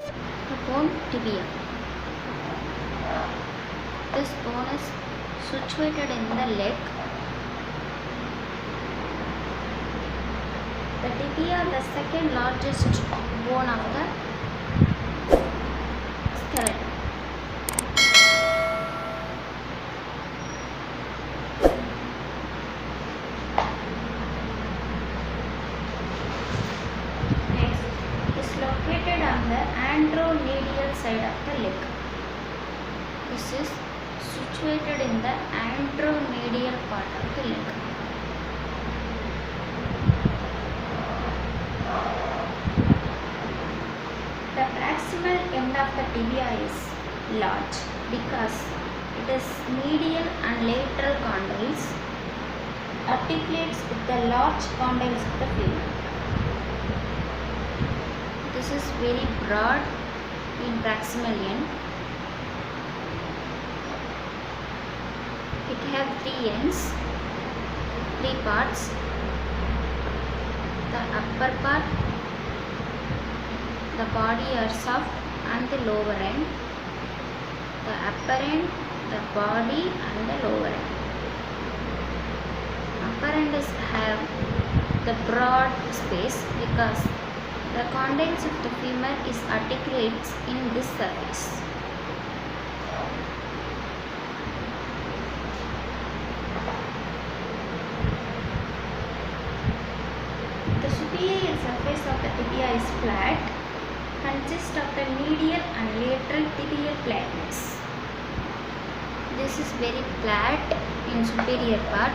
The bone tibia. This bone is situated in the leg. The tibia, the second largest bone of the skeleton. Next is located on the anteromedial side of the leg. This is situated in the anteromedial part of the leg. The proximal end of the tibia is large because it is medial and lateral condyles articulates with the large condyles of the femur. This is very broad in proximal end. It have three ends, three parts. The upper part, the body are soft, and the lower end. The upper end, the body, and the lower end. Upper end is have the broad space because the condyles of the femur is articulates in this surface. The superior surface of the tibia is flat, consists of the medial and lateral tibial plateness. This is very flat in superior part.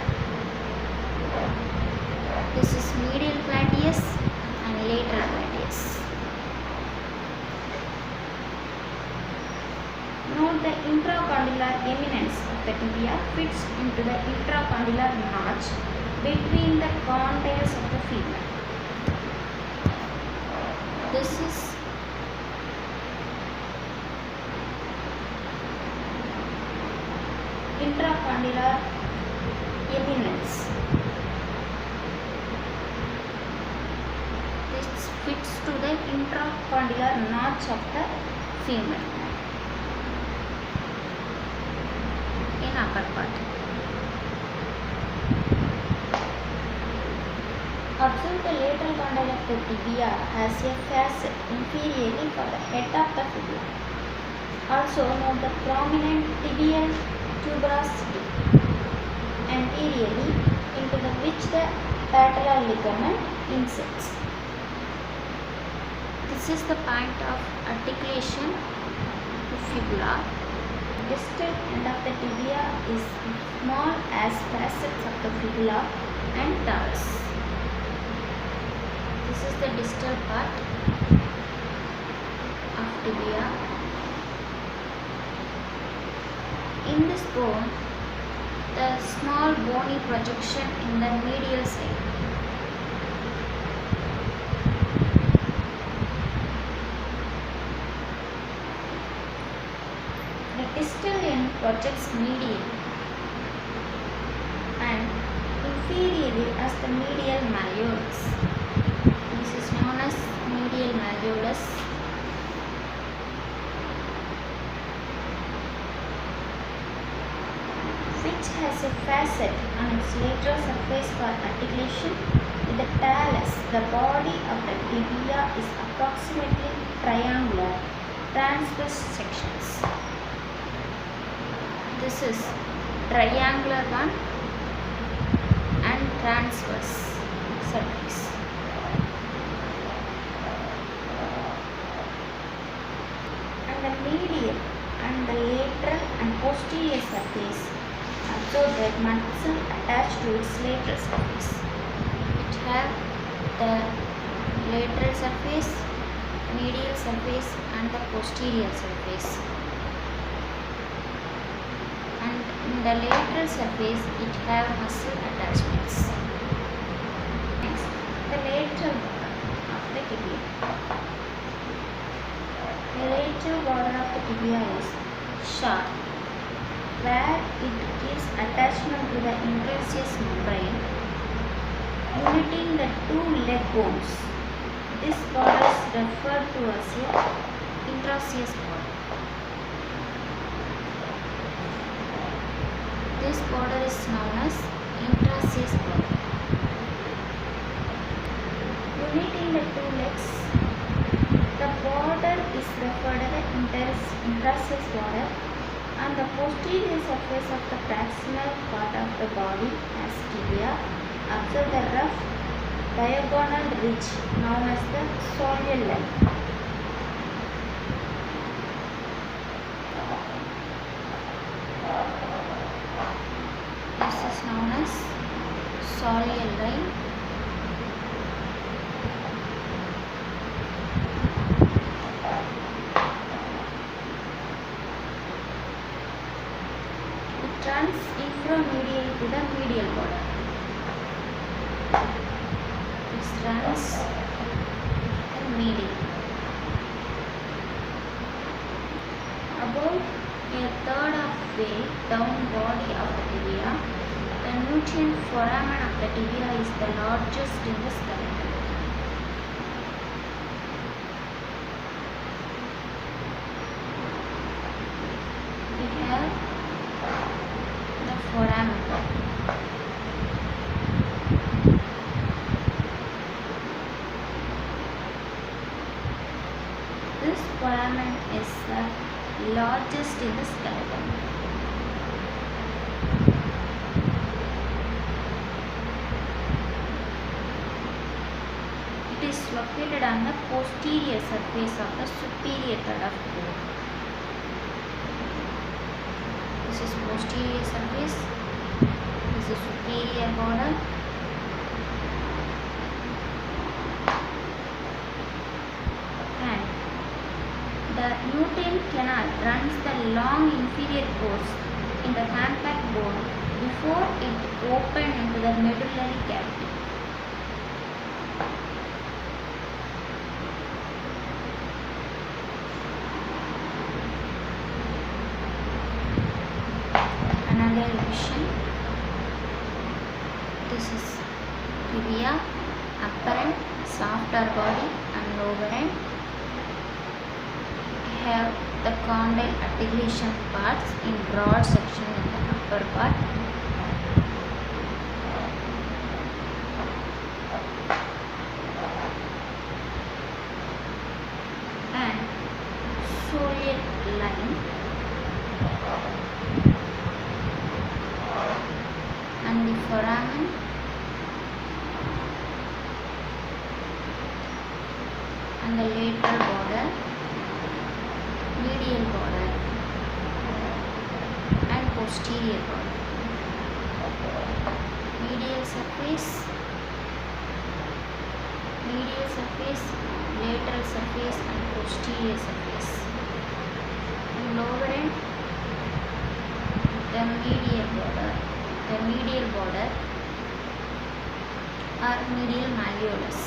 This is medial plateus and lateral plateus. Note the intracondylar eminence of the tibia fits into the intracondylar notch between the condyles of the femur. This is intracondylar eminence. This fits to the intracondylar notch of the femur in upper part. Observe the lateral condyle of the tibia has a facet inferiorly for the head of the fibula. Also note the prominent tibial tuberosity anteriorly into the which the lateral ligament inserts. This is the point of articulation to fibula. Distal end of the tibia is small as facets of the fibula and tarsus. This is the distal part of tibia. In this bone, the small bony projection in the medial side. The distal end projects medially and inferiorly as the medial malleolus. This is known as medial malleolus. Which has a facet on its lateral surface for articulation with the talus. The body of the tibia is approximately triangular, transverse sections. This is triangular one and transverse surface. And the medial and the lateral and posterior surface observe the muscle attached to its lateral surface. It have the lateral surface, medial surface, and the posterior surface. And in the lateral surface, it have muscle attachments. Next, the lateral border of the tibia. The lateral border of the tibia is sharp, where it gives attachment to the interosseous membrane, uniting the two leg bones. This border is referred to as a interosseous border. This border is known as interosseous border. Uniting the two legs, the border is referred as the interosseous border, and the posterior surface of the proximal part of the body as tibia. Observe the rough diagonal ridge known as the soleal line. This is known as soleal line. It runs inframedial to the medial border. It runs medial. About a third of way down body of the tibia, the nutrient foramen of the tibia is the largest in the skeleton. We have the foramen. This foramen is the largest in the skeleton. It is located on the posterior surface of the superior third of bone. This is posterior surface. This is superior border. And the Newton canal runs the long inferior course in the hand-back bone before it opened into the medullary cavity. Another revision. This is tibia, upper end, softer body and lower end. Have the condyle articulation parts in broad section in the upper part. And soleal line and the foramen and the lateral border, medial border and posterior border. Medial surface, lateral surface and posterior surface. And lower end, the medial border or medial malleolus.